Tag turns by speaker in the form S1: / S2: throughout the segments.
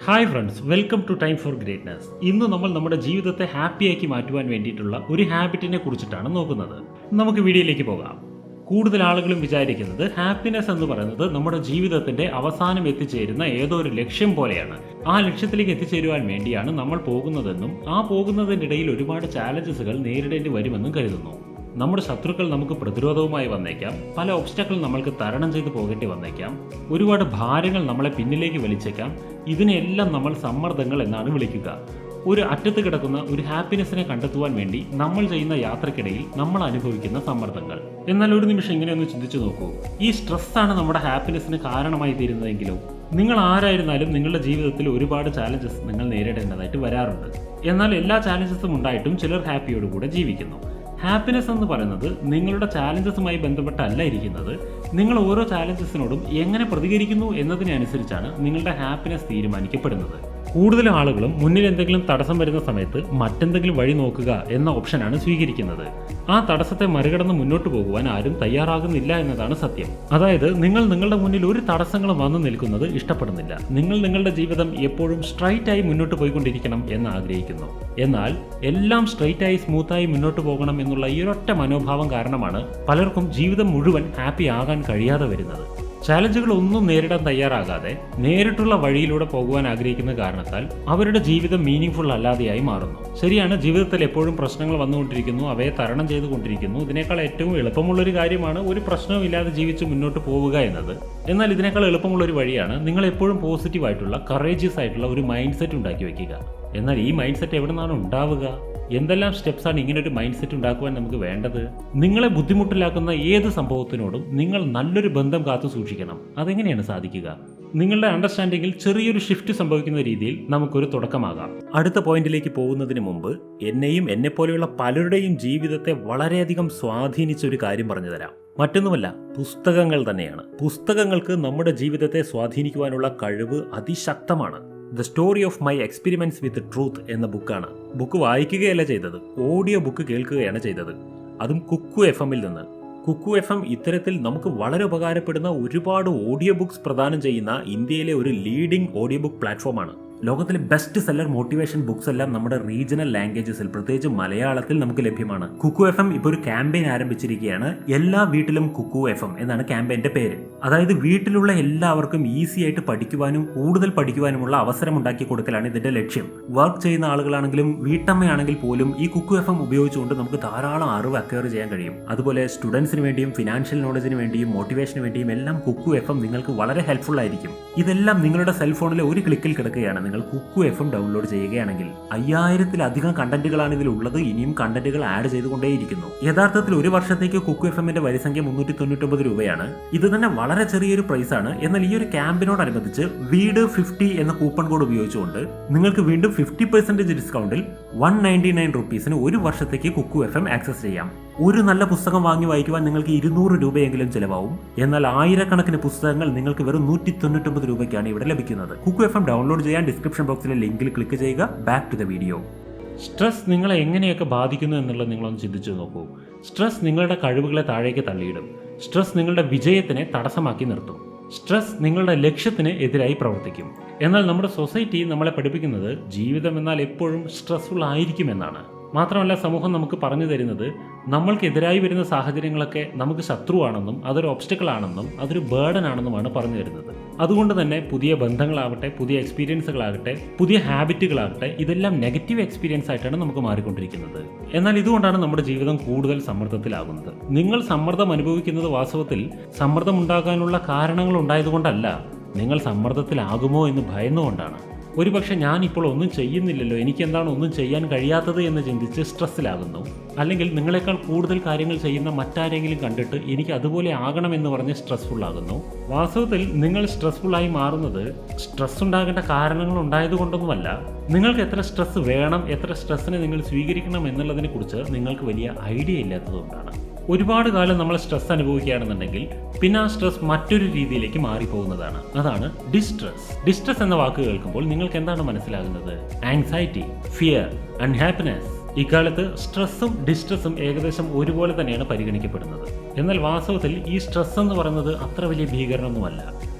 S1: Hi friends, welcome to time for greatness. ഇന്ന് നമ്മൾ നമ്മുടെ ജീവിതത്തെ ഹാപ്പിയാക്കി മാറ്റുവാൻ വേണ്ടിയിട്ടുള്ള ഒരു ഹാബിറ്റിനെ കുറിച്ചിട്ടാണ് നോക്കുന്നത്. നമുക്ക് വീഡിയോയിലേക്ക് പോകാം. കൂടുതൽ ആളുകളും വിചാരിക്കുന്നത് ഹാപ്പിനെസ് എന്ന് പറയുന്നത് നമ്മുടെ ജീവിതത്തിന്റെ അവസാനം എത്തിച്ചേരുന്ന ഏതോ ഒരു ലക്ഷ്യം പോലെയാണ്. ആ ലക്ഷ്യത്തിലേക്ക് എത്തിച്ചേരുവാൻ വേണ്ടിയാണ് നമ്മൾ പോകുന്നതെന്നും ആ പോകുന്നതിനിടയിൽ ഒരുപാട് ചാലഞ്ചസുകൾ നേരിടേണ്ടി വരുമെന്നും കരുതുന്നു. നമ്മുടെ ശത്രുക്കൾ നമുക്ക് പ്രതിരോധവുമായി വന്നേക്കാം, പല ഒബ്സ്റ്റക്കിൾ നമ്മൾക്ക് തരണം ചെയ്ത് പോകേണ്ടി വന്നേക്കാം, ഒരുപാട് ഭാരങ്ങൾ നമ്മളെ പിന്നിലേക്ക് വലിച്ചേക്കാം. ഇതിനെല്ലാം നമ്മൾ സമ്മർദ്ദങ്ങൾ എന്നാണ് വിളിക്കുക. ഒരു അറ്റത്ത് കിടക്കുന്ന ഒരു ഹാപ്പിനെസ്സിനെ കണ്ടെത്തുവാൻ വേണ്ടി നമ്മൾ ചെയ്യുന്ന യാത്രക്കിടയിൽ നമ്മൾ അനുഭവിക്കുന്ന സമ്മർദ്ദങ്ങൾ. എന്നാൽ ഒരു നിമിഷം ഇങ്ങനെയൊന്ന് ചിന്തിച്ചു നോക്കൂ, ഈ സ്ട്രെസ്സാണ് നമ്മുടെ ഹാപ്പിനെസ്സിന് കാരണമായി തീരുന്നതെങ്കിലും നിങ്ങൾ ആരായിരുന്നാലും നിങ്ങളുടെ ജീവിതത്തിൽ ഒരുപാട് ചാലഞ്ചസ് നിങ്ങൾ നേരിടേണ്ടതായിട്ട് വരാറുണ്ട്. എന്നാൽ എല്ലാ ചാലഞ്ചസും ഉണ്ടായിട്ടും ചിലർ ഹാപ്പിയോടുകൂടെ ജീവിക്കുന്നു. ഹാപ്പിനെസ് എന്ന് പറയുന്നത് നിങ്ങളുടെ ചാലഞ്ചസുമായി ബന്ധപ്പെട്ടല്ല ഇരിക്കുന്നത്. നിങ്ങൾ ഓരോ ചാലഞ്ചസിനോടും എങ്ങനെ പ്രതികരിക്കുന്നു എന്നതിനെ അനുസരിച്ചാണ് നിങ്ങളുടെ ഹാപ്പിനെസ് തീരുമാനിക്കപ്പെടുന്നത്. കൂടുതൽ ആളുകളും മുന്നിൽ എന്തെങ്കിലും തടസ്സം വരുന്ന സമയത്ത് മറ്റെന്തെങ്കിലും വഴി നോക്കുക എന്ന ഓപ്ഷനാണ് സ്വീകരിക്കുന്നത്. ആ തടസ്സത്തെ മറികടന്ന് മുന്നോട്ട് പോകുവാൻ ആരും തയ്യാറാകുന്നില്ല എന്നതാണ് സത്യം. അതായത് നിങ്ങൾ നിങ്ങളുടെ മുന്നിൽ ഒരു തടസ്സങ്ങളും വന്നു നിൽക്കുന്നത് ഇഷ്ടപ്പെടുന്നില്ല. നിങ്ങൾ നിങ്ങളുടെ ജീവിതം എപ്പോഴും സ്ട്രൈറ്റ് ആയി മുന്നോട്ട് പോയിക്കൊണ്ടിരിക്കണം എന്ന് ആഗ്രഹിക്കുന്നു. എന്നാൽ എല്ലാം സ്ട്രൈറ്റ് ആയി സ്മൂത്തായി മുന്നോട്ട് പോകണം എന്നുള്ള ഈ ഒരൊറ്റ മനോഭാവം കാരണമാണ് പലർക്കും ജീവിതം മുഴുവൻ ഹാപ്പി ആകാൻ കഴിയാതെ വരുന്നത്. ചാലഞ്ചുകൾ ഒന്നും നേരിടാൻ തയ്യാറാകാതെ നേരിട്ടുള്ള വഴിയിലൂടെ പോകുവാൻ ആഗ്രഹിക്കുന്ന കാരണത്താൽ അവരുടെ ജീവിതം മീനിങ് അല്ലാതെയായി മാറുന്നു. ശരിയാണ്, ജീവിതത്തിൽ എപ്പോഴും പ്രശ്നങ്ങൾ വന്നുകൊണ്ടിരിക്കുന്നു, അവയെ തരണം ചെയ്തുകൊണ്ടിരിക്കുന്നു. ഇതിനേക്കാൾ ഏറ്റവും എളുപ്പമുള്ളൊരു കാര്യമാണ് ഒരു പ്രശ്നവും ഇല്ലാതെ ജീവിച്ച് മുന്നോട്ട് പോവുക എന്നത്. എന്നാൽ ഇതിനേക്കാൾ എളുപ്പമുള്ളൊരു വഴിയാണ് നിങ്ങൾ എപ്പോഴും പോസിറ്റീവായിട്ടുള്ള കറേജിയസ് ആയിട്ടുള്ള ഒരു മൈൻഡ് സെറ്റ് ഉണ്ടാക്കി വയ്ക്കുക. എന്നാൽ ഈ മൈൻഡ് സെറ്റ് എവിടെ നിന്നാണ് ഉണ്ടാവുക? എന്തെല്ലാം സ്റ്റെപ്സാണ് ഇങ്ങനെ ഒരു മൈൻഡ് സെറ്റ് ഉണ്ടാക്കുവാൻ നമുക്ക് വേണ്ടത്? നിങ്ങളെ ബുദ്ധിമുട്ടിലാക്കുന്ന ഏത് സംഭവത്തിനോടും നിങ്ങൾ നല്ലൊരു ബന്ധം കാത്തു സൂക്ഷിക്കണം. അതെങ്ങനെയാണ് സാധിക്കുക? നിങ്ങളുടെ അണ്ടർസ്റ്റാൻഡിങ്ങിൽ ചെറിയൊരു ഷിഫ്റ്റ് സംഭവിക്കുന്ന രീതിയിൽ നമുക്കൊരു തുടക്കമാകാം. അടുത്ത പോയിന്റിലേക്ക് പോകുന്നതിന് മുമ്പ് എന്നെയും എന്നെപ്പോലെയുള്ള പലരുടെയും ജീവിതത്തെ വളരെയധികം സ്വാധീനിച്ച ഒരു കാര്യം പറഞ്ഞു തരാം. മറ്റൊന്നുമല്ല, പുസ്തകങ്ങൾ തന്നെയാണ്. പുസ്തകങ്ങൾക്ക് നമ്മുടെ ജീവിതത്തെ സ്വാധീനിക്കുവാനുള്ള കഴിവ് അതിശക്തമാണ്. The story of my experiments with truth എന്ന ബുക്കാണ്. ബുക്ക് വായിക്കുകയല്ല ചെയ്തത്, ഓഡിയോ ബുക്ക് കേൾക്കുകയാണ് ചെയ്തത്. അതും കുക്കു FM-ൽ നിന്ന്. കുക്കു FM ഇത്തരത്തിൽ നമുക്ക് വളരെ ഉപകാരപ്പെടുന്ന ഒരുപാട് ഓഡിയോ ബുക്സ് പ്രദാനം ചെയ്യുന്ന ഇന്ത്യയിലെ ഒരു ലീഡിംഗ് ഓഡിയോ ബുക്ക് പ്ലാറ്റ്ഫോമാണ്. ലോകത്തിലെ ബെസ്റ്റ് സെല്ലർ മോട്ടിവേഷൻ ബുക്സ് എല്ലാം നമ്മുടെ റീജിയണൽ ലാംഗ്വേജസിൽ, പ്രത്യേകിച്ച് മലയാളത്തിൽ നമുക്ക് ലഭ്യമാണ്. കുക്കു FM ഇപ്പോൾ ഒരു ക്യാമ്പയിൻ ആരംഭിച്ചിരിക്കുകയാണ്. എല്ലാ വീട്ടിലും കുക്കു FM എന്നാണ് ക്യാമ്പയിന്റെ പേര്. അതായത് വീട്ടിലുള്ള എല്ലാവർക്കും ഈസി ആയിട്ട് പഠിക്കുവാനും കൂടുതൽ പഠിക്കുവാനുമുള്ള അവസരം ഉണ്ടാക്കി കൊടുക്കലാണ് ഇതിന്റെ ലക്ഷ്യം. വർക്ക് ചെയ്യുന്ന ആളുകളാണെങ്കിലും വീട്ടമ്മയാണെങ്കിൽ പോലും ഈ കുക്കു FM ഉപയോഗിച്ചുകൊണ്ട് നമുക്ക് ധാരാളം അറിവ് അക്വയർ ചെയ്യാൻ കഴിയും. അതുപോലെ സ്റ്റുഡൻസിന് വേണ്ടിയും ഫിനാൻഷ്യൽ നോളജിന് വേണ്ടിയും മോട്ടിവേഷന് വേണ്ടിയും എല്ലാം കുക്കു FM നിങ്ങൾക്ക് വളരെ ഹെൽപ്ഫുൾ ആയിരിക്കും. ഇതെല്ലാം നിങ്ങളുടെ സെൽഫോണിലെ ഒരു ക്ലിക്കിൽ കിടക്കുകയാണ്. നിങ്ങൾ കുക്കു FM ഡൗൺലോഡ് ചെയ്യുകയാണെങ്കിൽ 5000-ലധികം കണ്ടന്റുകളാണ് ഇതിലുള്ളത്. ഇനിയും കണ്ടന്റുകൾ ആഡ് ചെയ്തുകൊണ്ടേയിരിക്കുന്നു. യഥാർത്ഥത്തിൽ ഒരു വർഷത്തേക്ക് കുക്കു FM-ന്റെ വരിസംഖ്യ 399 രൂപയാണ്. ഇത് തന്നെ വളരെ ചെറിയൊരു പ്രൈസാണ്. എന്നാൽ ഈ ഒരു ക്യാമ്പിനോടനുബന്ധിച്ച് വീട് 50 എന്ന കൂപ്പൺ കോഡ് ഉപയോഗിച്ചുകൊണ്ട് നിങ്ങൾക്ക് വീണ്ടും 50% ഡിസ്കൗണ്ടിൽ 199 റുപ്പീസിന് ഒരു വർഷത്തേക്ക് കുക്കു FM ആക്സസ് ചെയ്യാം. ഒരു നല്ല പുസ്തകം വാങ്ങി വായിക്കുവാൻ നിങ്ങൾക്ക് 200 രൂപയെങ്കിലും ചിലവാകും. എന്നാൽ ആയിരക്കണക്കിന് പുസ്തകങ്ങൾ നിങ്ങൾക്ക് വെറും 199 രൂപയ്ക്കാണ് ഇവിടെ ലഭിക്കുന്നത്. കുക്കു FM ഡൗൺലോഡ് ചെയ്യാൻ ഡിസ്ക്രിപ്ഷൻ ബോക്സിലെ ലിങ്കിൽ ക്ലിക്ക് ചെയ്യുക. Back to the video. Stress നിങ്ങളെ എങ്ങനെയൊക്കെ ബാധിക്കുന്നു എന്നുള്ളത് നിങ്ങളൊന്ന് ചിന്തിച്ചു നോക്കൂ. സ്ട്രെസ് നിങ്ങളുടെ കഴിവുകളെ താഴേക്ക് തള്ളിയിടും. സ്ട്രെസ് നിങ്ങളുടെ വിജയത്തിനെ തടസ്സമാക്കി നിർത്തും. സ്ട്രെസ് നിങ്ങളുടെ ലക്ഷ്യത്തിന് എതിരായി പ്രവർത്തിക്കും. എന്നാൽ നമ്മുടെ സൊസൈറ്റി നമ്മളെ പഠിപ്പിക്കുന്നത് ജീവിതം എന്നാൽ എപ്പോഴും സ്ട്രെസ്ഫുൾ ആയിരിക്കുമെന്നാണ്. മാത്രമല്ല, സമൂഹം നമുക്ക് പറഞ്ഞു തരുന്നത് നമ്മൾക്കെതിരായി വരുന്ന സാഹചര്യങ്ങളൊക്കെ നമുക്ക് ശത്രുവാണെന്നും അതൊരു ഒബ്സ്റ്റക്കിൾ ആണെന്നും അതൊരു ബേർഡൻ ആണെന്നുമാണ് പറഞ്ഞു തരുന്നത്. അതുകൊണ്ട് തന്നെ പുതിയ ബന്ധങ്ങളാവട്ടെ, പുതിയ എക്സ്പീരിയൻസുകളാകട്ടെ, പുതിയ ഹാബിറ്റുകളാകട്ടെ, ഇതെല്ലാം നെഗറ്റീവ് എക്സ്പീരിയൻസ് ആയിട്ടാണ് നമുക്ക് മാറിക്കൊണ്ടിരിക്കുന്നത്. എന്നാൽ ഇതുകൊണ്ടാണ് നമ്മുടെ ജീവിതം കൂടുതൽ സമ്മർദ്ദത്തിലാകുന്നത്. നിങ്ങൾ സമ്മർദ്ദം അനുഭവിക്കുന്നത് വാസ്തവത്തിൽ സമ്മർദ്ദമുണ്ടാകാനുള്ള കാരണങ്ങൾ ഉണ്ടായതുകൊണ്ടല്ല, നിങ്ങൾ സമ്മർദ്ദത്തിലാകുമോ എന്ന് ഭയന്നുകൊണ്ടാണ്. ഒരുപക്ഷെ ഞാനിപ്പോൾ ഒന്നും ചെയ്യുന്നില്ലല്ലോ, എനിക്കെന്താണ് ഒന്നും ചെയ്യാൻ കഴിയാത്തത് എന്ന് ചിന്തിച്ച് സ്ട്രെസ്സിലാകുന്നു. അല്ലെങ്കിൽ നിങ്ങളെക്കാൾ കൂടുതൽ കാര്യങ്ങൾ ചെയ്യുന്ന മറ്റാരെങ്കിലും കണ്ടിട്ട് എനിക്ക് അതുപോലെ ആകണമെന്ന് പറഞ്ഞ് സ്ട്രെസ്ഫുൾ ആകുന്നു. വാസ്തവത്തിൽ നിങ്ങൾ സ്ട്രെസ്ഫുള്ളായി മാറുന്നത് സ്ട്രെസ് ഉണ്ടാകേണ്ട കാരണങ്ങൾ ഉണ്ടായതുകൊണ്ടൊന്നുമല്ല. നിങ്ങൾക്ക് എത്ര സ്ട്രെസ് വേണം, എത്ര സ്ട്രെസ്സിനെ നിങ്ങൾ സ്വീകരിക്കണം എന്നുള്ളതിനെ കുറിച്ച് നിങ്ങൾക്ക് വലിയ ഐഡിയ ഇല്ലാത്തതുകൊണ്ടാണ്. ഒരുപാട് കാലം നമ്മൾ സ്ട്രെസ് അനുഭവിക്കുകയാണെന്നുണ്ടെങ്കിൽ പിന്നെ ആ സ്ട്രെസ് മറ്റൊരു രീതിയിലേക്ക് മാറിപ്പോകുന്നതാണ്. അതാണ് ഡിസ്ട്രെസ്. ഡിസ്ട്രെസ് എന്ന വാക്ക് കേൾക്കുമ്പോൾ നിങ്ങൾക്ക് എന്താണ് മനസ്സിലാകുന്നത്? Anxiety, fear, unhappiness. ഇക്കാലത്ത് സ്ട്രെസ്സും ഡിസ്ട്രെസ്സും ഏകദേശം ഒരുപോലെ തന്നെയാണ് പരിഗണിക്കപ്പെടുന്നത്. എന്നാൽ വാസ്തവത്തിൽ ഈ സ്ട്രെസ് എന്ന് പറയുന്നത് അത്ര വലിയ ഭീകരമൊന്നുമല്ല.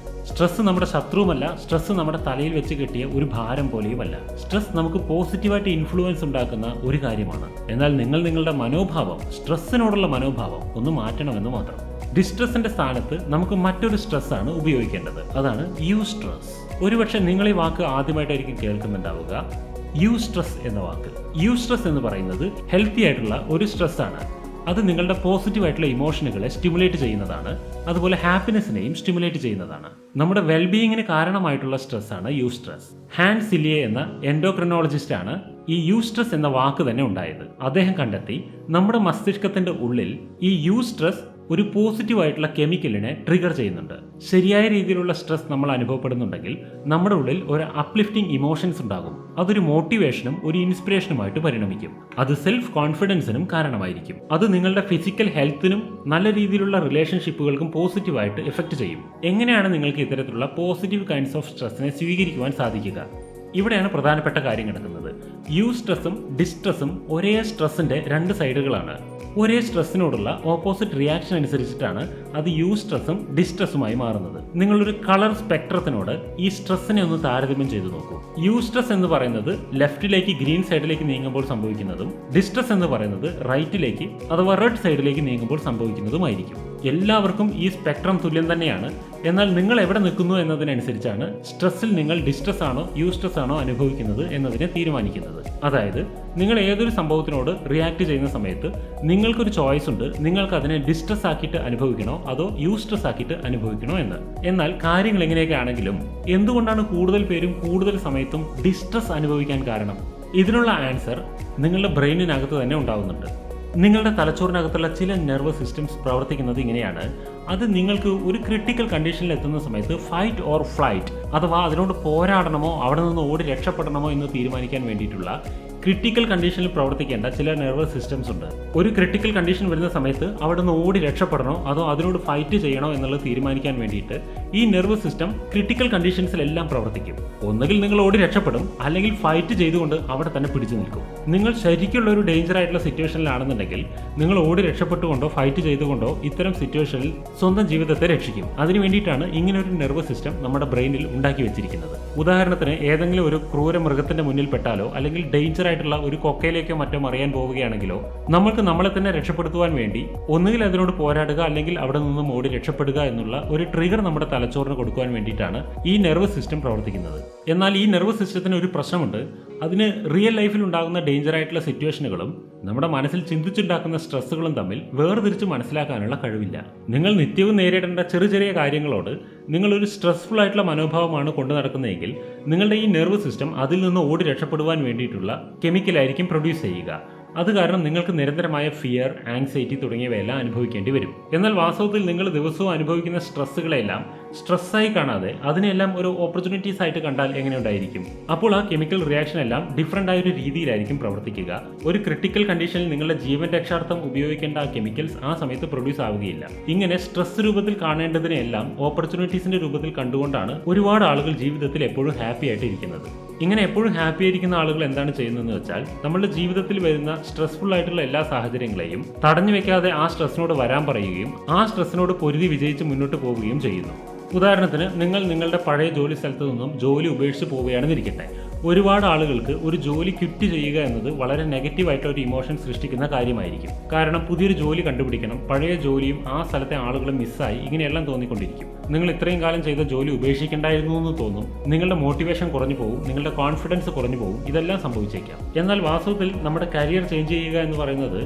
S1: സ്ട്രെസ് നമ്മുടെ ശത്രുവുമല്ല, സ്ട്രെസ് നമ്മുടെ തലയിൽ വെച്ച് കെട്ടിയ ഒരു ഭാരം പോലെയുമല്ല. സ്ട്രെസ് നമുക്ക് പോസിറ്റീവായിട്ട് ഇൻഫ്ലുവൻസ് ഉണ്ടാക്കുന്ന ഒരു കാര്യമാണ്. എന്നാൽ നിങ്ങളുടെ മനോഭാവം, സ്ട്രെസ്സിനോടുള്ള മനോഭാവം ഒന്ന് മാറ്റണമെന്ന് മാത്രം. ഡിസ്ട്രെസ്സിന്റെ സ്ഥാനത്ത് നമുക്ക് മറ്റൊരു സ്ട്രെസ്സാണ് ഉപയോഗിക്കേണ്ടത്. അതാണ് യൂസ്ട്രെസ്. ഒരുപക്ഷെ നിങ്ങൾ ഈ വാക്ക് ആദ്യമായിട്ടായിരിക്കും കേൾക്കുന്നുണ്ടാവുക, യൂസ്ട്രെസ് എന്ന വാക്ക്. യൂസ്ട്രെസ് എന്ന് പറയുന്നത് ഹെൽത്തി ആയിട്ടുള്ള ഒരു സ്ട്രെസ്സാണ്. അത് നിങ്ങളുടെ പോസിറ്റീവായിട്ടുള്ള ഇമോഷനുകളെ സ്റ്റിമുലേറ്റ് ചെയ്യുന്നതാണ്, അതുപോലെ ഹാപ്പിനെസ്സിനെയും സ്റ്റിമുലേറ്റ് ചെയ്യുന്നതാണ്. നമ്മുടെ വെൽബീയിങ്ങിന് കാരണമായിട്ടുള്ള സ്ട്രെസ്സാണ് യൂസ്ട്രെസ്. ഹാൻഡ് സിലിയെ എന്ന എൻഡോക്രിനോളജിസ്റ്റാണ് ഈ യൂസ്ട്രെസ് എന്ന വാക്ക് തന്നെ ഉണ്ടായത്. അദ്ദേഹം കണ്ടെത്തി നമ്മുടെ മസ്തിഷ്കത്തിന്റെ ഉള്ളിൽ ഈ യൂസ്ട്രെസ് ഒരു പോസിറ്റീവായിട്ടുള്ള കെമിക്കലിനെ ട്രിഗർ ചെയ്യുന്നുണ്ട്. ശരിയായ രീതിയിലുള്ള സ്ട്രെസ് നമ്മൾ അനുഭവപ്പെടുന്നുണ്ടെങ്കിൽ നമ്മുടെ ഉള്ളിൽ ഒരു അപ്ലിഫ്റ്റിംഗ് ഇമോഷൻസ് ഉണ്ടാകും. അതൊരു മോട്ടിവേഷനും ഒരു ഇൻസ്പിറേഷനുമായിട്ട് പരിണമിക്കും. അത് സെൽഫ് കോൺഫിഡൻസിനും കാരണമായിരിക്കും. അത് നിങ്ങളുടെ ഫിസിക്കൽ ഹെൽത്തിനും നല്ല രീതിയിലുള്ള റിലേഷൻഷിപ്പുകൾക്കും പോസിറ്റീവായിട്ട് എഫക്റ്റ് ചെയ്യും. എങ്ങനെയാണ് നിങ്ങൾക്ക് ഇത്തരത്തിലുള്ള പോസിറ്റീവ് കൈൻഡ്സ് ഓഫ് സ്ട്രെസ്സിനെ സ്വീകരിക്കുവാൻ സാധിക്കുക? ഇവിടെയാണ് പ്രധാനപ്പെട്ട കാര്യം കിടക്കുന്നത്. യൂസ്ട്രെസ്സും ഡിസ്ട്രെസ്സും ഒരേ സ്ട്രെസ്സിന്റെ രണ്ട് സൈഡുകളാണ്. ഒരേ സ്ട്രെസ്സിനോടുള്ള ഓപ്പോസിറ്റ് റിയാക്ഷൻ അനുസരിച്ചിട്ടാണ് അത് യൂസ്ട്രെസ്സും ഡിസ്ട്രെസ്സുമായി മാറുന്നത്. നിങ്ങളൊരു കളർ സ്പെക്ട്രത്തിനോട് ഈ സ്ട്രെസ്സിനെ ഒന്ന് താരതമ്യം ചെയ്തു നോക്കൂ. യൂസ്ട്രെസ് എന്ന് പറയുന്നത് ലെഫ്റ്റിലേക്ക് ഗ്രീൻ സൈഡിലേക്ക് നീങ്ങുമ്പോൾ സംഭവിക്കുന്നതും ഡിസ്ട്രെസ് എന്ന് പറയുന്നത് റൈറ്റിലേക്ക് അഥവാ റെഡ് സൈഡിലേക്ക് നീങ്ങുമ്പോൾ സംഭവിക്കുന്നതുമായിരിക്കും. എല്ലാവർക്കും ഈ സ്പെക്ട്രം തുല്യം തന്നെയാണ്. എന്നാൽ നിങ്ങൾ എവിടെ നിൽക്കുന്നു എന്നതിനനുസരിച്ചാണ് സ്ട്രെസ്സിൽ നിങ്ങൾ ഡിസ്ട്രെസ് ആണോ യൂസ്ട്രെസ് ആണോ അനുഭവിക്കുന്നത് എന്നതിനെ തീരുമാനിക്കുന്നത്. അതായത് നിങ്ങൾ ഏതൊരു സംഭവത്തിനോട് റിയാക്ട് ചെയ്യുന്ന സമയത്ത് നിങ്ങൾക്കൊരു ചോയ്സ് ഉണ്ട്. നിങ്ങൾക്ക് അതിനെ ഡിസ്ട്രെസ് ആക്കിയിട്ട് അനുഭവിക്കണോ അതോ യൂസ്ട്രെസ് ആക്കിയിട്ട് അനുഭവിക്കണോ എന്ന്. എന്നാൽ കാര്യങ്ങൾ എങ്ങനെയൊക്കെ ആണെങ്കിലും എന്തുകൊണ്ടാണ് കൂടുതൽ പേരും കൂടുതൽ സമയത്തും ഡിസ്ട്രെസ് അനുഭവിക്കാൻ കാരണം? ഇതിനുള്ള ആൻസർ നിങ്ങളുടെ ബ്രെയിനിനകത്ത് തന്നെ ഉണ്ടാകുന്നുണ്ട്. നിങ്ങളുടെ തലച്ചോറിനകത്തുള്ള ചില നെർവസ് സിസ്റ്റംസ് പ്രവർത്തിക്കുന്നത് ഇങ്ങനെയാണ്. അത് നിങ്ങൾക്ക് ഒരു ക്രിട്ടിക്കൽ കണ്ടീഷനിൽ എത്തുന്ന സമയത്ത് ഫൈറ്റ് ഓർ ഫ്ലൈറ്റ് അഥവാ അതിനോട് പോരാടണമോ അവിടെ നിന്ന് ഓടി രക്ഷപ്പെടണമോ എന്ന് തീരുമാനിക്കാൻ വേണ്ടിയിട്ടുള്ള ക്രിട്ടിക്കൽ കണ്ടീഷനിൽ പ്രവർത്തിക്കേണ്ട ചില നെർവസ് സിസ്റ്റംസ് ഉണ്ട്. ഒരു ക്രിട്ടിക്കൽ കണ്ടീഷൻ വരുന്ന സമയത്ത് അവിടെ നിന്ന് ഓടി രക്ഷപ്പെടണോ അതോ അതിനോട് ഫൈറ്റ് ചെയ്യണോ എന്നുള്ളത് തീരുമാനിക്കാൻ വേണ്ടിയിട്ട് ഈ നെർവസ് സിസ്റ്റം ക്രിട്ടിക്കൽ കണ്ടീഷൻസിലെല്ലാം പ്രവർത്തിക്കും. ഒന്നുകിൽ നിങ്ങൾ ഓടി രക്ഷപ്പെടും, അല്ലെങ്കിൽ ഫൈറ്റ് ചെയ്തുകൊണ്ട് അവിടെ തന്നെ പിടിച്ചു നിൽക്കും. നിങ്ങൾ ശരിക്കുള്ള ഒരു ഡേഞ്ചർ ആയിട്ടുള്ള സിറ്റുവേഷനിലാണെന്നുണ്ടെങ്കിൽ നിങ്ങൾ ഓടി രക്ഷപ്പെട്ടുകൊണ്ടോ ഫൈറ്റ് ചെയ്തുകൊണ്ടോ ഇത്തരം സിറ്റുവേഷനിൽ സ്വന്തം ജീവിതത്തെ രക്ഷിക്കും. അതിനു വേണ്ടിയിട്ടാണ് ഇങ്ങനെ ഒരു നെർവസ് സിസ്റ്റം നമ്മുടെ ബ്രെയിനിൽ ഉണ്ടാക്കി വെച്ചിരിക്കുന്നത്. ഉദാഹരണത്തിന് ഏതെങ്കിലും ഒരു ക്രൂര മൃഗത്തിന്റെ മുന്നിൽ പെട്ടാലോ അല്ലെങ്കിൽ ഡേഞ്ചർ ആയിട്ടുള്ള ഒരു കൊക്കയിലേക്കോ മറ്റോ മറിയാൻ പോവുകയാണെങ്കിലോ നമ്മൾക്ക് നമ്മളെ തന്നെ രക്ഷപ്പെടുത്തുവാൻ വേണ്ടി ഒന്നുകിൽ അതിനോട് പോരാടുക അല്ലെങ്കിൽ അവിടെ നിന്നും ഓടി രക്ഷപ്പെടുക എന്നുള്ള ഒരു ട്രിഗർ നമ്മുടെ തലച്ചോറിന് കൊടുക്കുവാൻ വേണ്ടിയിട്ടാണ് ഈ നെർവസ് സിസ്റ്റം പ്രവർത്തിക്കുന്നത്. എന്നാൽ ഈ നെർവസ് സിസ്റ്റത്തിന് ഒരു പ്രശ്നമുണ്ട്. അതിന് റിയൽ ലൈഫിൽ ഉണ്ടാകുന്ന ഡേഞ്ചർ ആയിട്ടുള്ള സിറ്റുവേഷനുകളും നമ്മുടെ മനസ്സിൽ ചിന്തിച്ചുണ്ടാക്കുന്ന സ്ട്രെസ്സുകളും തമ്മിൽ വേർതിരിച്ച് മനസ്സിലാക്കാനുള്ള കഴിവില്ല. നിങ്ങൾ നിത്യവും നേരിടേണ്ട ചെറിയ ചെറിയ കാര്യങ്ങളോട് നിങ്ങളൊരു സ്ട്രെസ്ഫുൾ ആയിട്ടുള്ള മനോഭാവമാണ് കൊണ്ടു നടക്കുന്നതെങ്കിൽ നിങ്ങളുടെ ഈ നെർവസ് സിസ്റ്റം അതിൽ നിന്ന് ഓടി രക്ഷപ്പെടുവാൻ വേണ്ടിയിട്ടുള്ള കെമിക്കലായിരിക്കും പ്രൊഡ്യൂസ് ചെയ്യുക. അത് കാരണം നിങ്ങൾക്ക് നിരന്തരമായ ഫിയർ, ആങ്സൈറ്റി തുടങ്ങിയവയെല്ലാം അനുഭവിക്കേണ്ടി വരും. എന്നാൽ വാസ്തവത്തിൽ നിങ്ങൾ ദിവസവും അനുഭവിക്കുന്ന സ്ട്രെസ്സുകളെല്ലാം സ്ട്രെസ്സായി കാണാതെ അതിനെല്ലാം ഒരു ഓപ്പർച്യൂണിറ്റീസ് ആയിട്ട് കണ്ടാൽ എങ്ങനെയുണ്ടായിരിക്കും? അപ്പോൾ ആ കെമിക്കൽ റിയാക്ഷൻ എല്ലാം ഡിഫറൻ്റ് ആയ ഒരു രീതിയിലായിരിക്കും പ്രവർത്തിക്കുക. ഒരു ക്രിട്ടിക്കൽ കണ്ടീഷനിൽ നിങ്ങളുടെ ജീവൻ രക്ഷാർത്ഥം ഉപയോഗിക്കേണ്ട ആ കെമിക്കൽസ് ആ സമയത്ത് പ്രൊഡ്യൂസ് ആവുകയില്ല. ഇങ്ങനെ സ്ട്രെസ് രൂപത്തിൽ കാണേണ്ടതിനെല്ലാം ഓപ്പർച്യൂണിറ്റീസിന്റെ രൂപത്തിൽ കണ്ടുകൊണ്ടാണ് ഒരുപാട് ആളുകൾ ജീവിതത്തിൽ എപ്പോഴും ഹാപ്പി ആയിട്ട് ഇരിക്കുന്നത്. ഇങ്ങനെ എപ്പോഴും ഹാപ്പി ആയിരിക്കുന്ന ആളുകൾ എന്താണ് ചെയ്യുന്നതെന്ന് വെച്ചാൽ നമ്മുടെ ജീവിതത്തിൽ വരുന്ന സ്ട്രെസ്ഫുൾ ആയിട്ടുള്ള എല്ലാ സാഹചര്യങ്ങളെയും തടഞ്ഞു വെക്കാതെ ആ സ്ട്രെസ്സിനോട് വരാൻ പറയുകയും ആ സ്ട്രെസ്സിനോട് പൊരുതി വിജയിച്ച് മുന്നോട്ട് പോവുകയും ചെയ്യുന്നു. ഉദാഹരണത്തിന് നിങ്ങൾ നിങ്ങളുടെ പഴയ ജോലി സ്ഥലത്ത് നിന്നും ജോലി ഉപേക്ഷിച്ച് പോവുകയാണെന്നിരിക്കട്ടെ. ഒരുപാട് ആളുകൾക്ക് ഒരു ജോലി ക്വിറ്റ് ചെയ്യുക എന്നത് വളരെ നെഗറ്റീവായിട്ടുള്ള ഒരു ഇമോഷൻ സൃഷ്ടിക്കുന്ന കാര്യമായിരിക്കും. കാരണം പുതിയൊരു ജോലി കണ്ടുപിടിക്കണം, പഴയ ജോലിയും ആ സ്ഥലത്തെ ആളുകളും മിസ്സായി, ഇങ്ങനെയെല്ലാം തോന്നിക്കൊണ്ടിരിക്കും. നിങ്ങൾ ഇത്രയും കാലം ചെയ്ത ജോലി ഉപേക്ഷിക്കേണ്ടായിരുന്നു എന്ന് തോന്നും. നിങ്ങളുടെ മോട്ടിവേഷൻ കുറഞ്ഞു പോകും, നിങ്ങളുടെ കോൺഫിഡൻസ് കുറഞ്ഞു പോകും. ഇതെല്ലാം സംഭവിച്ചേക്കാം. എന്നാൽ വാസ്തവത്തിൽ നമ്മുടെ കരിയർ ചേഞ്ച് ചെയ്യുക എന്ന് പറയുന്നത്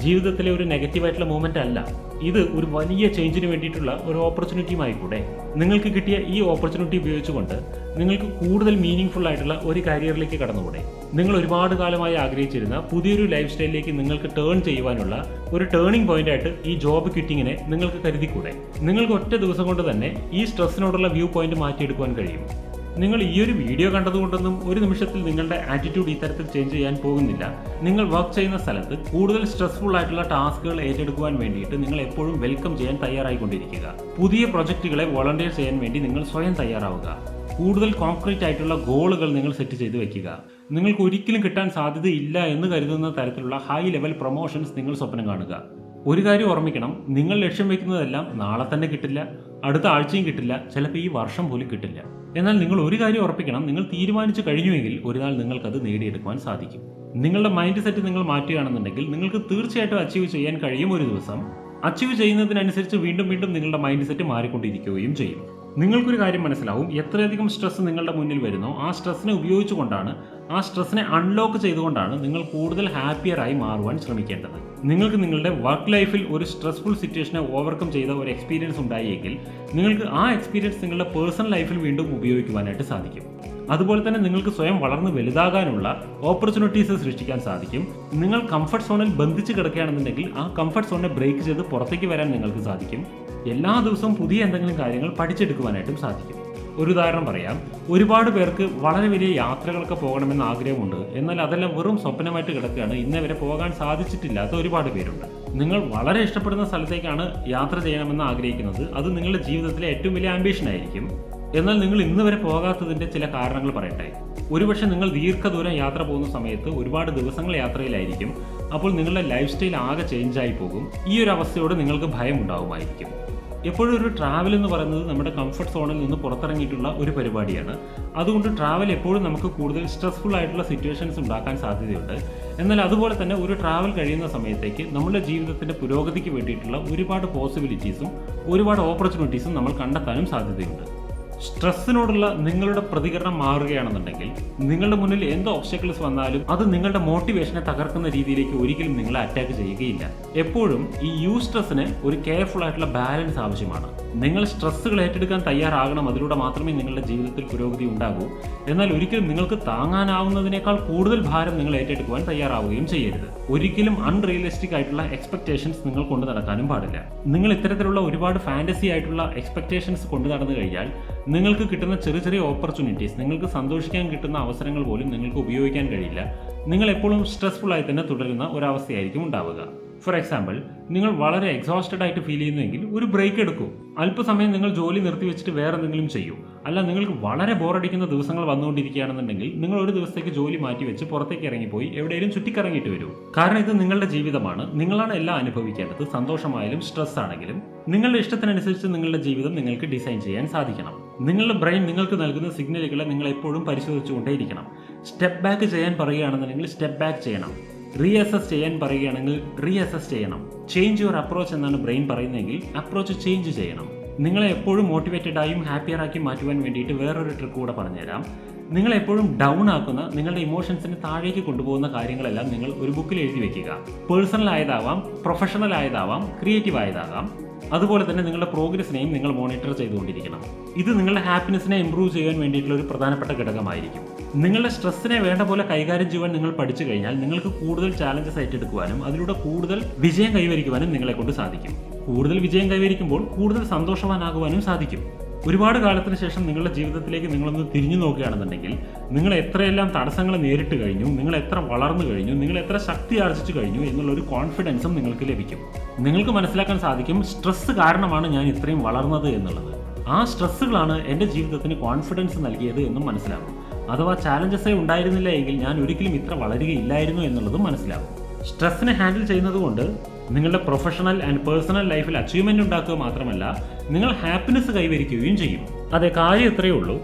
S1: ജീവിതത്തിലെ ഒരു നെഗറ്റീവായിട്ടുള്ള മൂവ്മെന്റ് അല്ല. ഇത് ഒരു വലിയ ചേഞ്ചിന് വേണ്ടിയിട്ടുള്ള ഒരു ഓപ്പർച്യൂണിറ്റിയുമായി കൂടെ. നിങ്ങൾക്ക് കിട്ടിയ ഈ ഓപ്പർച്യൂണിറ്റി ഉപയോഗിച്ചുകൊണ്ട് നിങ്ങൾക്ക് കൂടുതൽ മീനിങ് ഫുൾ ആയിട്ടുള്ള ഒരു കരിയറിലേക്ക് കടന്നുകൂടെ? നിങ്ങൾ ഒരുപാട് കാലമായി ആഗ്രഹിച്ചിരുന്ന പുതിയൊരു ലൈഫ് സ്റ്റൈലിലേക്ക് നിങ്ങൾക്ക് ടേൺ ചെയ്യുവാനുള്ള ഒരു ടേണിംഗ് പോയിന്റ് ആയിട്ട് ഈ ജോബ് ക്വിറ്റിങ്ങിനെ നിങ്ങൾക്ക് കരുതിക്കൂടെ? നിങ്ങൾക്ക് ഒറ്റ ദിവസം കൊണ്ട് തന്നെ ഈ സ്ട്രെസ്സിനോടുള്ള വ്യൂ പോയിന്റ് മാറ്റിയെടുക്കുവാൻ കഴിയും. നിങ്ങൾ ഈ ഒരു വീഡിയോ കണ്ടതുകൊണ്ടൊന്നും ഒരു നിമിഷത്തിൽ നിങ്ങളുടെ ആറ്റിറ്റ്യൂഡ് ഈ തരത്തിൽ ചേഞ്ച് ചെയ്യാൻ പോകുന്നില്ല. നിങ്ങൾ വർക്ക് ചെയ്യുന്ന സ്ഥലത്ത് കൂടുതൽ സ്ട്രെസ്ഫുൾ ആയിട്ടുള്ള ടാസ്കുകൾ ഏറ്റെടുക്കുവാൻ വേണ്ടിയിട്ട് നിങ്ങൾ എപ്പോഴും വെൽക്കം ചെയ്യാൻ തയ്യാറായിക്കൊണ്ടിരിക്കുക. പുതിയ പ്രൊജക്റ്റുകളെ വോളണ്ടിയർ ചെയ്യാൻ വേണ്ടി നിങ്ങൾ സ്വയം തയ്യാറാവുക. കൂടുതൽ കോൺക്രീറ്റ് ആയിട്ടുള്ള ഗോളുകൾ നിങ്ങൾ സെറ്റ് ചെയ്ത് വെക്കുക. നിങ്ങൾക്ക് ഒരിക്കലും കിട്ടാൻ സാധ്യതയില്ല എന്ന് കരുതുന്ന തരത്തിലുള്ള ഹൈ ലെവൽ പ്രൊമോഷൻസ് നിങ്ങൾ സ്വപ്നം കാണുക. ഒരു കാര്യം ഓർമ്മിക്കണം, നിങ്ങൾ ലക്ഷ്യം വെക്കുന്നതെല്ലാം നാളെ തന്നെ കിട്ടില്ല. അടുത്ത ആഴ്ചയും കിട്ടില്ല, ചിലപ്പോൾ ഈ വർഷം പോലും കിട്ടില്ല. എന്നാൽ നിങ്ങൾ ഒരു കാര്യം ഉറപ്പിക്കണം, നിങ്ങൾ തീരുമാനിച്ചു കഴിഞ്ഞുവെങ്കിൽ ഒരു നാൾ നിങ്ങൾക്കത് നേടിയെടുക്കുവാൻ സാധിക്കും. നിങ്ങളുടെ മൈൻഡ് സെറ്റ് നിങ്ങൾ മാറ്റുകയാണെന്നുണ്ടെങ്കിൽ നിങ്ങൾക്ക് തീർച്ചയായിട്ടും അച്ചീവ് ചെയ്യാൻ കഴിയും. ഒരു ദിവസം അച്ചീവ് ചെയ്യുന്നതിനനുസരിച്ച് വീണ്ടും വീണ്ടും നിങ്ങളുടെ മൈൻഡ് സെറ്റ് മാറിക്കൊണ്ടിരിക്കുകയും ചെയ്യും. നിങ്ങൾക്കൊരു കാര്യം മനസ്സിലാവും, എത്രയധികം സ്ട്രെസ് നിങ്ങളുടെ മുന്നിൽ വരുന്നോ ആ സ്ട്രെസ്സിനെ ഉപയോഗിച്ചുകൊണ്ടാണ്, ആ സ്ട്രെസ്സിനെ അൺലോക്ക് ചെയ്തുകൊണ്ടാണ് നിങ്ങൾ കൂടുതൽ ഹാപ്പിയറായി മാറുവാൻ ശ്രമിക്കേണ്ടത്. നിങ്ങൾക്ക് നിങ്ങളുടെ വർക്ക് ലൈഫിൽ ഒരു സ്ട്രെസ്ഫുൾ സിറ്റുവേഷനെ ഓവർകം ചെയ്ത ഒരു എക്സ്പീരിയൻസ് ഉണ്ടായെങ്കിൽ നിങ്ങൾക്ക് ആ എക്സ്പീരിയൻസ് നിങ്ങളുടെ പേഴ്സണൽ ലൈഫിൽ വീണ്ടും ഉപയോഗിക്കുവാനായിട്ട് സാധിക്കും. അതുപോലെ തന്നെ നിങ്ങൾക്ക് സ്വയം വളർന്ന് വലുതാകാനുള്ള ഓപ്പർച്യൂണിറ്റീസ് സൃഷ്ടിക്കാൻ സാധിക്കും. നിങ്ങൾ കംഫർട്ട് സോണിൽ ബന്ധിച്ച് കിടക്കുകയാണെന്നുണ്ടെങ്കിൽ ആ കംഫർട്ട് സോണിനെ ബ്രേക്ക് ചെയ്ത് പുറത്തേക്ക് വരാൻ നിങ്ങൾക്ക് സാധിക്കും. എല്ലാ ദിവസവും പുതിയ എന്തെങ്കിലും കാര്യങ്ങൾ പഠിച്ചെടുക്കുവാനായിട്ടും സാധിക്കും. ഒരു ഉദാഹരണം പറയാം, ഒരുപാട് പേർക്ക് വളരെ വലിയ യാത്രകളൊക്കെ പോകണമെന്ന് ആഗ്രഹമുണ്ട്. എന്നാൽ അതെല്ലാം വെറും സ്വപ്നമായിട്ട് കിടക്കുകയാണ്. ഇന്നേ വരെ പോകാൻ സാധിച്ചിട്ടില്ലാത്ത ഒരുപാട് പേരുണ്ട്. നിങ്ങൾ വളരെ ഇഷ്ടപ്പെടുന്ന സ്ഥലത്തേക്കാണ് യാത്ര ചെയ്യണമെന്ന് ആഗ്രഹിക്കുന്നത്. അത് നിങ്ങളുടെ ജീവിതത്തിലെ ഏറ്റവും വലിയ ആംബിഷൻ ആയിരിക്കും. എന്നാൽ നിങ്ങൾ ഇന്ന് വരെ പോകാത്തതിൻ്റെ ചില കാരണങ്ങൾ പറയട്ടെ. ഒരുപക്ഷെ നിങ്ങൾ ദീർഘദൂരം യാത്ര പോകുന്ന സമയത്ത് ഒരുപാട് ദിവസങ്ങൾ യാത്രയിലായിരിക്കും. അപ്പോൾ നിങ്ങളുടെ ലൈഫ് സ്റ്റൈൽ ആകെ ചേഞ്ചായി പോകും. ഈ ഒരു അവസ്ഥയോട് നിങ്ങൾക്ക് ഭയം ഉണ്ടാവുമായിരിക്കും. എപ്പോഴും ഒരു ട്രാവൽ എന്ന് പറയുന്നത് നമ്മുടെ കംഫർട്ട് സോണിൽ നിന്ന് പുറത്തിറങ്ങിയിട്ടുള്ള ഒരു പരിപാടിയാണ്. അതുകൊണ്ട് ട്രാവൽ എപ്പോഴും നമുക്ക് കൂടുതൽ സ്ട്രെസ്ഫുൾ ആയിട്ടുള്ള സിറ്റുവേഷൻസ് ഉണ്ടാക്കാൻ സാധ്യതയുണ്ട്. എന്നാൽ അതുപോലെ തന്നെ ഒരു ട്രാവൽ കഴിയുന്ന സമയത്തേക്ക് നമ്മുടെ ജീവിതത്തിൻ്റെ പുരോഗതിക്ക് വേണ്ടിയിട്ടുള്ള ഒരുപാട് പോസിബിലിറ്റീസും ഒരുപാട് ഓപ്പർച്യൂണിറ്റീസും നമ്മൾ കണ്ടെത്താനും സാധ്യതയുണ്ട്. സ്ട്രെസ്സിനോടുള്ള നിങ്ങളുടെ പ്രതികരണം മാറുകയാണെന്നുണ്ടെങ്കിൽ നിങ്ങളുടെ മുന്നിൽ എന്ത് ഒബ്സ്റ്റക്കിൾസ് വന്നാലും അത് നിങ്ങളുടെ മോട്ടിവേഷനെ തകർക്കുന്ന രീതിയിലേക്ക് ഒരിക്കലും നിങ്ങളെ അറ്റാക്ക് ചെയ്യുകയില്ല. എപ്പോഴും ഈ സ്ട്രെസ്സിന് ഒരു കെയർഫുൾ ആയിട്ടുള്ള ബാലൻസ് ആവശ്യമാണ്. നിങ്ങൾ സ്ട്രെസ്സുകൾ ഏറ്റെടുക്കാൻ തയ്യാറാകണം. അതിലൂടെ മാത്രമേ നിങ്ങളുടെ ജീവിതത്തിൽ പുരോഗതി ഉണ്ടാകൂ. എന്നാൽ ഒരിക്കലും നിങ്ങൾക്ക് താങ്ങാനാവുന്നതിനേക്കാൾ കൂടുതൽ ഭാരം നിങ്ങൾ ഏറ്റെടുക്കുവാൻ തയ്യാറാവുകയും ചെയ്യരുത്. ഒരിക്കലും അൺറിയലിസ്റ്റിക് ആയിട്ടുള്ള എക്സ്പെക്ടേഷൻസ് നിങ്ങൾ കൊണ്ടു നടക്കാനും പാടില്ല. നിങ്ങൾ ഇത്തരത്തിലുള്ള ഒരുപാട് ഫാന്റസി ആയിട്ടുള്ള എക്സ്പെക്ടേഷൻസ് കൊണ്ടു നടന്നു കഴിഞ്ഞാൽ നിങ്ങൾക്ക് കിട്ടുന്ന ചെറിയ ചെറിയ ഓപ്പർച്യൂണിറ്റീസ്, നിങ്ങൾക്ക് സന്തോഷിക്കാൻ കിട്ടുന്ന അവസരങ്ങൾ പോലും നിങ്ങൾക്ക് ഉപയോഗിക്കാൻ കഴിയില്ല. നിങ്ങൾ എപ്പോഴും സ്ട്രെസ്ഫുൾ ആയി തന്നെ തുടരുന്ന ഒരവസ്ഥയായിരിക്കും ഉണ്ടാവുക. ഫോർ എക്സാമ്പിൾ, നിങ്ങൾ വളരെ എക്സോസ്റ്റഡ് ആയിട്ട് ഫീൽ ചെയ്യുന്നുവെങ്കിൽ ഒരു ബ്രേക്ക് എടുക്കൂ. അല്പസമയം നിങ്ങൾ ജോലി നിർത്തിവെച്ചിട്ട് വേറെ എന്തെങ്കിലും ചെയ്യൂ. അല്ല, നിങ്ങൾക്ക് വളരെ ബോറടിക്കുന്ന ദിവസങ്ങൾ വന്നുകൊണ്ടിരിക്കുകയാണെന്നുണ്ടെങ്കിൽ നിങ്ങൾ ഒരു ദിവസത്തേക്ക് ജോലി മാറ്റിവെച്ച് പുറത്തേക്ക് ഇറങ്ങിപ്പോയി എവിടെയെങ്കിലും ചുറ്റിക്കറങ്ങിയിട്ട് വരൂ. കാരണം ഇത് നിങ്ങളുടെ ജീവിതമാണ്. നിങ്ങളാണ് എല്ലാം അനുഭവിക്കേണ്ടത്. സന്തോഷമായാലും സ്ട്രെസ് ആണെങ്കിലും നിങ്ങളുടെ ഇഷ്ടത്തിനനുസരിച്ച് നിങ്ങളുടെ ജീവിതം നിങ്ങൾക്ക് ഡിസൈൻ ചെയ്യാൻ സാധിക്കണം. നിങ്ങളുടെ ബ്രെയിൻ നിങ്ങൾക്ക് നൽകുന്ന സിഗ്നലുകളെ നിങ്ങൾ എപ്പോഴും പരിശോധിച്ചുകൊണ്ടേയിരിക്കണം. സ്റ്റെപ്പ് ബാക്ക് ചെയ്യാൻ പറയുകയാണെന്നുണ്ടെങ്കിൽ സ്റ്റെപ്പ് ബാക്ക് ചെയ്യണം. റീഅസസ് ചെയ്യാൻ പറയുകയാണെങ്കിൽ റീഅസസ് ചെയ്യണം. ചേഞ്ച് യുവർ അപ്രോച്ച് എന്നാണ് ബ്രെയിൻ പറയുന്നതെങ്കിൽ അപ്രോച്ച് ചേഞ്ച് ചെയ്യണം. നിങ്ങളെ എപ്പോഴും മോട്ടിവേറ്റഡായും ഹാപ്പിയറാക്കി മാറ്റുവാൻ വേണ്ടിയിട്ട് വേറൊരു ട്രിക്ക് കൂടെ പറഞ്ഞുതരാം. നിങ്ങളെപ്പോഴും ഡൗൺ ആക്കുന്ന, നിങ്ങളുടെ ഇമോഷൻസിനെ താഴേക്ക് കൊണ്ടുപോകുന്ന കാര്യങ്ങളെല്ലാം നിങ്ങൾ ഒരു ബുക്കിൽ എഴുതി വെക്കുക. പേഴ്സണൽ ആയതാവാം, പ്രൊഫഷണൽ ആയതാവാം, ക്രിയേറ്റീവ് ആയതാകാം. അതുപോലെ തന്നെ നിങ്ങളുടെ പ്രോഗ്രസിനെയും നിങ്ങൾ മോണിറ്റർ ചെയ്തുകൊണ്ടിരിക്കണം. ഇത് നിങ്ങളുടെ ഹാപ്പിനെസ്സിനെ ഇംപ്രൂവ് ചെയ്യാൻ വേണ്ടിയിട്ടുള്ള ഒരു പ്രധാനപ്പെട്ട ഘടകമായിരിക്കും. നിങ്ങളുടെ സ്ട്രെസ്സിനെ വേണ്ട പോലെ കൈകാര്യം ചെയ്യുവാൻ നിങ്ങൾ പഠിച്ചു കഴിഞ്ഞാൽ നിങ്ങൾക്ക് കൂടുതൽ ചാലഞ്ചസ് ഏറ്റെടുക്കുവാനും അതിലൂടെ കൂടുതൽ വിജയം കൈവരിക്കുവാനും നിങ്ങളെ കൊണ്ട് സാധിക്കും. കൂടുതൽ വിജയം കൈവരിക്കുമ്പോൾ കൂടുതൽ സന്തോഷവാനാകുവാനും സാധിക്കും. ഒരുപാട് കാലത്തിന് ശേഷം നിങ്ങളുടെ ജീവിതത്തിലേക്ക് നിങ്ങളൊന്ന് തിരിഞ്ഞു നോക്കുകയാണെന്നുണ്ടെങ്കിൽ നിങ്ങൾ എത്രയെല്ലാം തടസ്സങ്ങൾ നേരിട്ട് കഴിഞ്ഞു, നിങ്ങൾ എത്ര വളർന്നു കഴിഞ്ഞു, നിങ്ങൾ എത്ര ശക്തി ആർജിച്ചു കഴിഞ്ഞു എന്നുള്ളൊരു കോൺഫിഡൻസും നിങ്ങൾക്ക് ലഭിക്കും. നിങ്ങൾക്ക് മനസ്സിലാക്കാൻ സാധിക്കും, സ്ട്രെസ് കാരണമാണ് ഞാൻ ഇത്രയും വളർന്നത് എന്നുള്ളത്. ആ സ്ട്രെസ്സുകളാണ് എൻ്റെ ജീവിതത്തിന് കോൺഫിഡൻസ് നൽകിയത് എന്നും മനസ്സിലാകും. അഥവാ ചാലഞ്ചസേ ഉണ്ടായിരുന്നില്ല എങ്കിൽ ഞാൻ ഒരിക്കലും ഇത്ര വളരുകയില്ലായിരുന്നു എന്നുള്ളതും മനസ്സിലാകും. സ്ട്രെസ്സിനെ ഹാൻഡിൽ ചെയ്യുന്നത് കൊണ്ട് നിങ്ങളുടെ പ്രൊഫഷണൽ ആൻഡ് പേഴ്സണൽ ലൈഫിൽ അച്ചീവ്മെന്റ് ഉണ്ടാക്കുക മാത്രമല്ല, നിങ്ങൾ ഹാപ്പിനെസ് കൈവരിക്കുകയും ചെയ്യും. അതെ, കാര്യം ഇത്രയേ ഉള്ളൂ.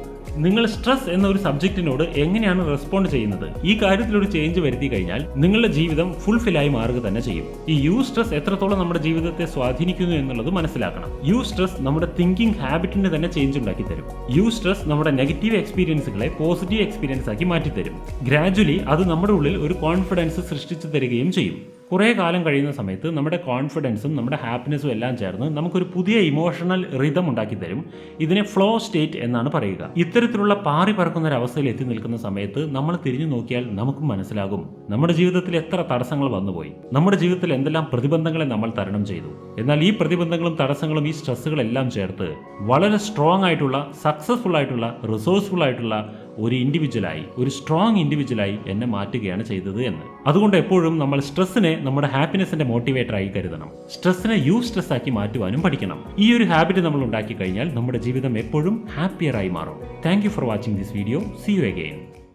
S1: നിങ്ങൾ സ്ട്രെസ് എന്ന ഒരു സബ്ജക്റ്റിനോട് എങ്ങനെയാണ് റെസ്പോണ്ട് ചെയ്യുന്നത്, ഈ കാര്യത്തിലൊരു ചേഞ്ച് വരുത്തി കഴിഞ്ഞാൽ നിങ്ങളുടെ ജീവിതം ഫുൾഫില്ലായി മാറുക തന്നെ ചെയ്യും. ഈ സ്ട്രെസ് എത്രത്തോളം നമ്മുടെ ജീവിതത്തെ സ്വാധീനിക്കുന്നു എന്നുള്ളത് മനസ്സിലാക്കണം. സ്ട്രെസ് നമ്മുടെ തിങ്കിങ് ഹാബിറ്റിന് തന്നെ ചേഞ്ച് ഉണ്ടാക്കി തരും. സ്ട്രെസ് നമ്മുടെ നെഗറ്റീവ് എക്സ്പീരിയൻസുകളെ പോസിറ്റീവ് എക്സ്പീരിയൻസ് ആക്കി മാറ്റിത്തരും. ഗ്രാജുവലി അത് നമ്മുടെ ഉള്ളിൽ ഒരു കോൺഫിഡൻസ് സൃഷ്ടിച്ചു തരികയും ചെയ്യും. കുറേ കാലം കഴിയുന്ന സമയത്ത് നമ്മുടെ കോൺഫിഡൻസും നമ്മുടെ ഹാപ്പിനെസ്സും എല്ലാം ചേർന്ന് നമുക്കൊരു പുതിയ ഇമോഷണൽ റിതം ഉണ്ടാക്കി തരും. ഇതിനെ ഫ്ലോ സ്റ്റേറ്റ് എന്നാണ് പറയുക. ഇത്തരത്തിലുള്ള പാറി പറക്കുന്ന ഒരു അവസ്ഥയിൽ എത്തി നിൽക്കുന്ന സമയത്ത് നമ്മൾ തിരിഞ്ഞു നോക്കിയാൽ നമുക്കും മനസ്സിലാകും നമ്മുടെ ജീവിതത്തിൽ എത്ര തടസ്സങ്ങൾ വന്നുപോയി, നമ്മുടെ ജീവിതത്തിൽ എന്തെല്ലാം പ്രതിബന്ധങ്ങളെ നമ്മൾ തരണം ചെയ്തു. എന്നാൽ ഈ പ്രതിബന്ധങ്ങളും തടസ്സങ്ങളും ഈ സ്ട്രെസ്സുകളെല്ലാം ചേർത്ത് വളരെ സ്ട്രോങ് ആയിട്ടുള്ള, സക്സസ്ഫുൾ ആയിട്ടുള്ള, റിസോഴ്സ്ഫുൾ ആയിട്ടുള്ള ഒരു ഇൻഡിവിജ്വലായി, ഒരു സ്ട്രോങ് ഇൻഡിവിജ്വലായി എന്നെ മാറ്റുകയാണ് ചെയ്തത് എന്ന്. അതുകൊണ്ട് എപ്പോഴും നമ്മൾ സ്ട്രെസ്സിനെ നമ്മുടെ ഹാപ്പിനെസിന്റെ മോട്ടിവേറ്ററായി കരുതണം. സ്ട്രെസ്സിനെ സ്ട്രെസ് ആക്കി മാറ്റുവാനും പഠിക്കണം. ഈ ഒരു ഹാബിറ്റ് നമ്മൾ ഉണ്ടാക്കി കഴിഞ്ഞാൽ നമ്മുടെ ജീവിതം എപ്പോഴും ഹാപ്പിയറായി മാറും. Thank you for watching this video. See you again.